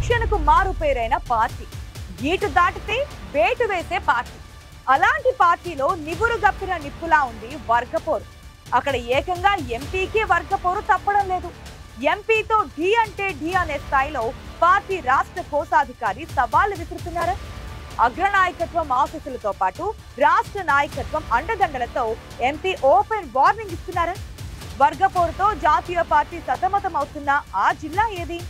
రక్షణకు మారు పేరైన పార్టీ, గీటు దాటితే వేటు వేసే పార్టీ. అలాంటి పార్టీలో నివురు గప్పిన నిప్పులా ఉంది వర్గపోరు. అక్కడ ఏకంగా ఎంపీకి వర్గపోరు తప్పడం లేదు. ఎంపీతో ఢీ అంటే ఢీ అనే స్థాయిలో పార్టీ రాష్ట్ర కోశాధికారి సవాళ్లు విసురుతున్నారా? అగ్రనాయకత్వం ఆఫీసులతో పాటు రాష్ట్ర నాయకత్వం అండదండలతో ఎంపీ ఓపెన్ వార్నింగ్ ఇస్తున్నారా? వర్గపోరుతో జాతీయ పార్టీ సతమతం అవుతున్న ఆ జిల్లా ఏది?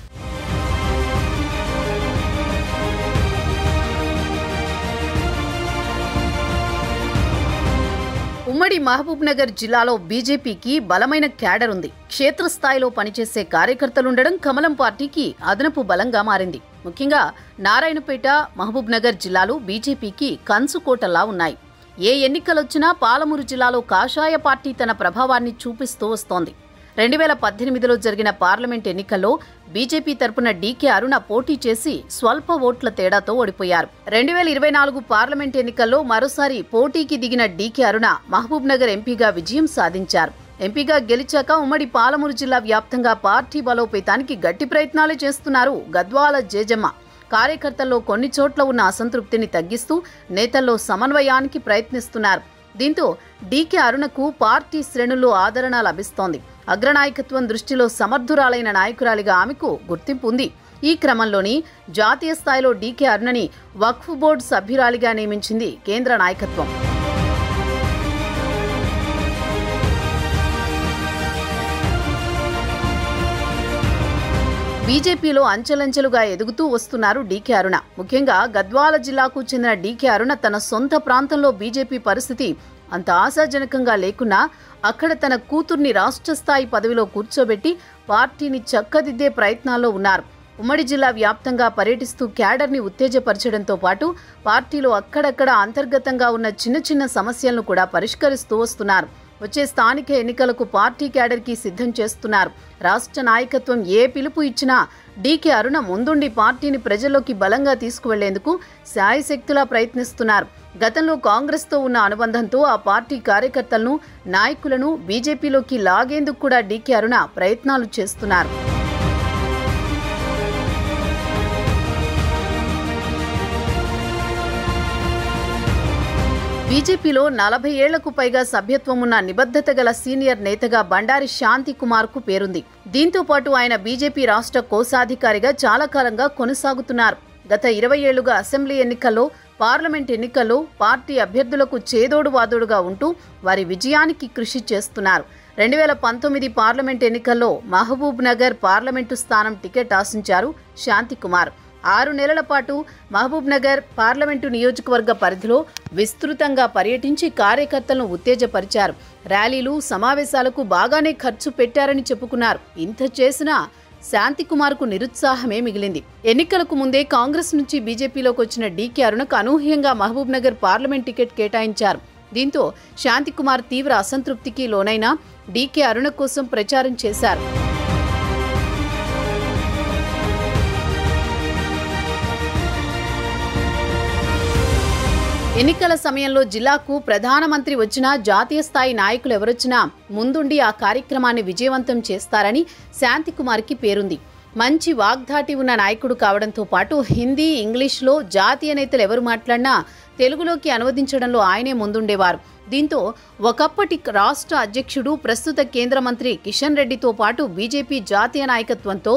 ఉమ్మడి మహబూబ్ నగర్ జిల్లాలో బీజేపీకి బలమైన క్యాడర్ ఉంది. క్షేత్రస్థాయిలో పనిచేసే కార్యకర్తలుండడం కమలం పార్టీకి అదనపు బలంగా మారింది. ముఖ్యంగా నారాయణపేట, మహబూబ్ నగర్ జిల్లాలు బీజేపీకి కంచుకోటలా ఉన్నాయి. ఏ ఎన్నికలొచ్చినా పాలమూరు జిల్లాలో కాషాయ పార్టీ తన ప్రభావాన్ని చూపిస్తూ వస్తోంది. 2018లో జరిగిన పార్లమెంట్ ఎన్నికల్లో బీజేపీ తరపున డీకే అరుణ పోటీ చేసి స్వల్ప ఓట్ల తేడాతో ఓడిపోయారు. 2024 పార్లమెంట్ ఎన్నికల్లో మరోసారి పోటీకి దిగిన డీకే అరుణ మహబూబ్ నగర్ ఎంపీగా విజయం సాధించారు. ఎంపీగా గెలిచాక ఉమ్మడి పాలమూరు జిల్లా వ్యాప్తంగా పార్టీ బలోపేతానికి గట్టి ప్రయత్నాలు చేస్తున్నారు గద్వాల జేజమ్మ. కార్యకర్తల్లో కొన్ని చోట్ల ఉన్న అసంతృప్తిని తగ్గిస్తూ నేతల్లో సమన్వయానికి ప్రయత్నిస్తున్నారు. దీంతో డీకే అరుణకు పార్టీ శ్రేణుల్లో ఆదరణ లభిస్తోంది. అగ్రనాయకత్వం దృష్టిలో సమర్థురాలైన నాయకురాలిగా ఆమెకు గుర్తింపు ఉంది. ఈ క్రమంలోని జాతీయ స్థాయిలో డీకే అరుణని వక్ఫ్ బోర్డు సభ్యురాలిగా నియమించింది కేంద్ర నాయకత్వం. బీజేపీలో అంచెలంచెలుగా ఎదుగుతూ వస్తున్నారు డీకే అరుణ. ముఖ్యంగా గద్వాల జిల్లాకు చెందిన డీకే అరుణ తన సొంత ప్రాంతంలో బీజేపీ పరిస్థితి అంత ఆశాజనకంగా లేకున్నా అక్కడ తన కూతుర్ని రాష్ట్ర స్థాయి పదవిలో కూర్చోబెట్టి పార్టీని చక్కదిద్దే ప్రయత్నాల్లో ఉన్నారు. ఉమ్మడి జిల్లా వ్యాప్తంగా పర్యటిస్తూ క్యాడర్ని ఉత్తేజపరచడంతో పాటు పార్టీలో అక్కడక్కడ అంతర్గతంగా ఉన్న చిన్న చిన్న సమస్యలను కూడా పరిష్కరిస్తూ వస్తున్నారు. వచ్చే స్థానిక ఎన్నికలకు పార్టీ క్యాడర్కి సిద్ధం చేస్తున్నారు. రాష్ట్ర నాయకత్వం ఏ పిలుపు ఇచ్చినా డీకే అరుణ ముందుండి పార్టీని ప్రజల్లోకి బలంగా తీసుకువెళ్లేందుకు శాయశక్తులా ప్రయత్నిస్తున్నారు. గతంలో కాంగ్రెస్తో ఉన్న అనుబంధంతో ఆ పార్టీ కార్యకర్తలను, నాయకులను బీజేపీలోకి లాగేందుకు కూడా డీకే అరుణ ప్రయత్నాలు చేస్తున్నారు. బీజేపీలో 40 ఏళ్లకు పైగా సభ్యత్వం ఉన్న నిబద్ధత గల సీనియర్ నేతగా బండారి శాంతి కుమార్కు పేరుంది. దీంతో పాటు ఆయన బీజేపీ రాష్ట్ర కోశాధికారిగా చాలా కాలంగా కొనసాగుతున్నారు. గత 20 ఏళ్లుగా అసెంబ్లీ ఎన్నికల్లో, పార్లమెంట్ ఎన్నికల్లో పార్టీ అభ్యర్థులకు చేదోడు వాదోడుగా ఉంటూ వారి విజయానికి కృషి చేస్తున్నారు. 2019 పార్లమెంట్ ఎన్నికల్లో మహబూబ్ నగర్ పార్లమెంటు స్థానం టికెట్ ఆశించారు శాంతి కుమార్. 6 నెలల పాటు మహబూబ్ నగర్ పార్లమెంటు నియోజకవర్గ పరిధిలో విస్తృతంగా పర్యటించి కార్యకర్తలను ఉత్తేజపరిచారు. ర్యాలీలు, సమావేశాలకు బాగానే ఖర్చు పెట్టారని చెప్పుకున్నారు. ఇంత చేసినా శాంతికుమార్కు నిరుత్సాహమే మిగిలింది. ఎన్నికలకు ముందే కాంగ్రెస్ నుంచి బీజేపీలోకి వచ్చిన డీకే అరుణకు అనూహ్యంగా మహబూబ్ నగర్ పార్లమెంట్ టికెట్ కేటాయించారు. దీంతో శాంతికుమార్ తీవ్ర అసంతృప్తికి లోనైనా డీకే అరుణ కోసం ప్రచారం చేశారు. ఎన్నికల సమయంలో జిల్లాకు ప్రధానమంత్రి వచ్చినా, జాతీయ స్థాయి నాయకులు ఎవరొచ్చినా ముందుండి ఆ కార్యక్రమాన్ని విజయవంతం చేస్తారని శాంతికుమార్కి పేరుంది. మంచి వాగ్ధాటి ఉన్న నాయకుడు కావడంతో పాటు హిందీ, ఇంగ్లీష్లో జాతీయ నేతలు ఎవరు మాట్లాడినా తెలుగులోకి అనువదించడంలో ఆయనే ముందుండేవారు. దీంతో ఒకప్పటి రాష్ట్ర అధ్యక్షుడు, ప్రస్తుత కేంద్ర మంత్రి కిషన్ రెడ్డితో పాటు బీజేపీ జాతీయ నాయకత్వంతో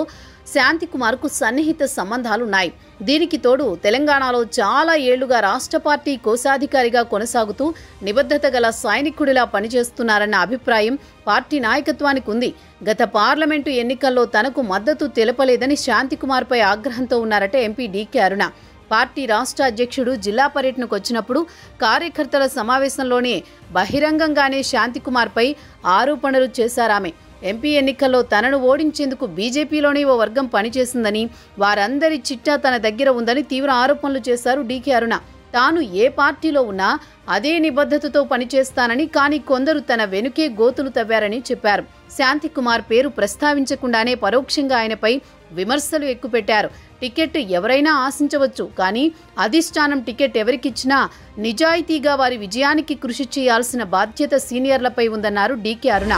శాంతికుమార్కు సన్నిహిత సంబంధాలున్నాయి. దీనికి తోడు తెలంగాణలో చాలా ఏళ్లుగా రాష్ట్ర పార్టీ కోశాధికారిగా కొనసాగుతూ నిబద్ధత గల సైనికుడిలా పనిచేస్తున్నారన్న అభిప్రాయం పార్టీ నాయకత్వానికి ఉంది. గత పార్లమెంటు ఎన్నికల్లో తనకు మద్దతు తెలపలేదని శాంతికుమార్పై ఆగ్రహంతో ఉన్నారట ఎంపీ డీకే అరుణ. పార్టీ రాష్ట్ర అధ్యక్షుడు జిల్లా పర్యటనకు వచ్చినప్పుడు కార్యకర్తల సమావేశంలోనే బహిరంగంగానే శాంతికుమార్పై ఆరోపణలు చేశారామె. ఎంపీ ఎన్నికల్లో తనను ఓడించేందుకు బీజేపీలోనే ఓ వర్గం పనిచేసిందని, వారందరి చిట్టా తన దగ్గర ఉందని తీవ్ర ఆరోపణలు చేశారు డీకే అరుణ. తాను ఏ పార్టీలో ఉన్నా అదే నిబద్ధతతో పనిచేస్తానని, కానీ కొందరు తన వెనుకే గోతులు తవ్వారని చెప్పారు. శాంతికుమార్ పేరు ప్రస్తావించకుండానే పరోక్షంగా ఆయనపై విమర్శలు ఎక్కుపెట్టారు. టికెట్ ఎవరైనా ఆశించవచ్చు, కానీ అధిష్టానం టికెట్ ఎవరికిచ్చినా నిజాయితీగా వారి విజయానికి కృషి చేయాల్సిన బాధ్యత సీనియర్లపై ఉందన్నారు డీకే అరుణ.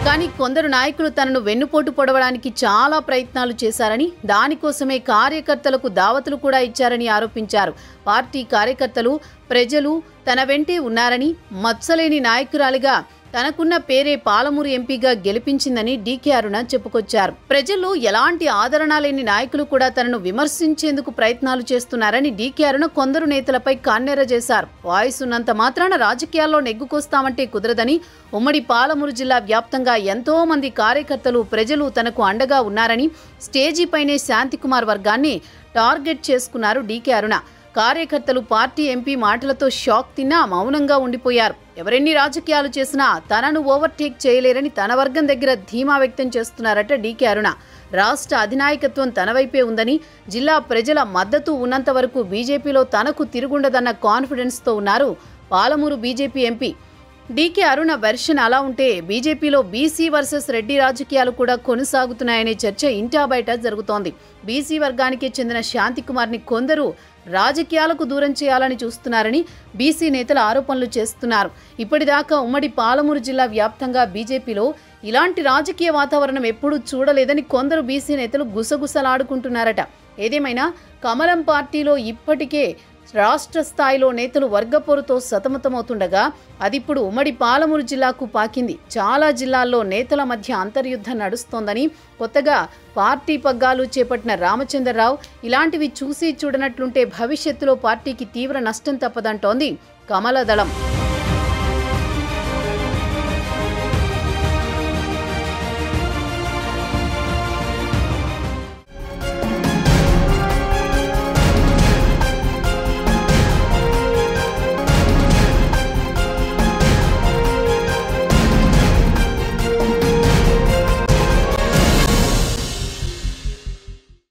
కానీ కొందరు నాయకులు తనను వెన్నుపోటు పొడవడానికి చాలా ప్రయత్నాలు చేశారని, దానికోసమే కార్యకర్తలకు దావతులు కూడా ఇచ్చారని ఆరోపించారు. పార్టీ కార్యకర్తలు, ప్రజలు తన వెంటే ఉన్నారని, మత్సలేని నాయకురాలిగా తనకున్న పేరే పాలమూరు ఎంపీగా గెలిపించిందని డీకే అరుణ చెప్పుకొచ్చారు. ప్రజల్లో ఎలాంటి ఆదరణ లేని నాయకులు కూడా తనను విమర్శించేందుకు ప్రయత్నాలు చేస్తున్నారని డీకే అరుణ కొందరు నేతలపై కన్నెర్ర చేశారు. వాయిస్ ఉన్నంత మాత్రాన రాజకీయాల్లో నెగ్గుకొస్తామంటే కుదరదని, ఉమ్మడి పాలమూరు జిల్లా వ్యాప్తంగా ఎంతో మంది కార్యకర్తలు, ప్రజలు తనకు అండగా ఉన్నారని స్టేజీపైనే శాంతికుమార్ వర్గాన్ని టార్గెట్ చేసుకున్నారు డీకే అరుణ. కార్యకర్తలు పార్టీ ఎంపీ మాటలతో షాక్ తిన్నా మౌనంగా ఉండిపోయారు. ఎవరెన్ని రాజకీయాలు చేసినా తనను ఓవర్టేక్ చేయలేరని తన వర్గం దగ్గర ధీమా వ్యక్తం చేస్తున్నారట డీకే అరుణ. రాష్ట్ర అధినాయకత్వం తన వైపే ఉందని, జిల్లా ప్రజల మద్దతు ఉన్నంత వరకు బీజేపీలో తనకు తిరుగుండదన్న కాన్ఫిడెన్స్తో ఉన్నారు పాలమూరు బీజేపీ ఎంపీ. డీకే అరుణ వెర్షన్ అలా ఉంటే, బీజేపీలో బీసీ వర్సెస్ రెడ్డి రాజకీయాలు కూడా కొనసాగుతున్నాయనే చర్చ ఇంటా బయట జరుగుతోంది. బీసీ వర్గానికి చెందిన శాంతికుమార్ని కొందరు రాజకీయాలకు దూరం చేయాలని చూస్తున్నారని బీసీ నేతలు ఆరోపణలు చేస్తున్నారు. ఇప్పటిదాకా ఉమ్మడి పాలమూరు జిల్లా వ్యాప్తంగా బీజేపీలో ఇలాంటి రాజకీయ వాతావరణం ఎప్పుడూ చూడలేదని కొందరు బీసీ నేతలు గుసగుసలాడుకుంటున్నారట. ఏదేమైనా కమలం పార్టీలో ఇప్పటికే రాష్ట్ర స్థాయిలో నేతలు వర్గపోరుతో సతమతమవుతుండగా, అదిప్పుడు ఉమ్మడి పాలమూరు జిల్లాకు పాకింది. చాలా జిల్లాల్లో నేతల మధ్య అంతర్యుద్ధం నడుస్తోందని, కొత్తగా పార్టీ పగ్గాలు చేపట్టిన రామచంద్రరావు ఇలాంటివి చూసి చూడనట్లుంటే భవిష్యత్తులో పార్టీకి తీవ్ర నష్టం తప్పదంటోంది కమలదళం.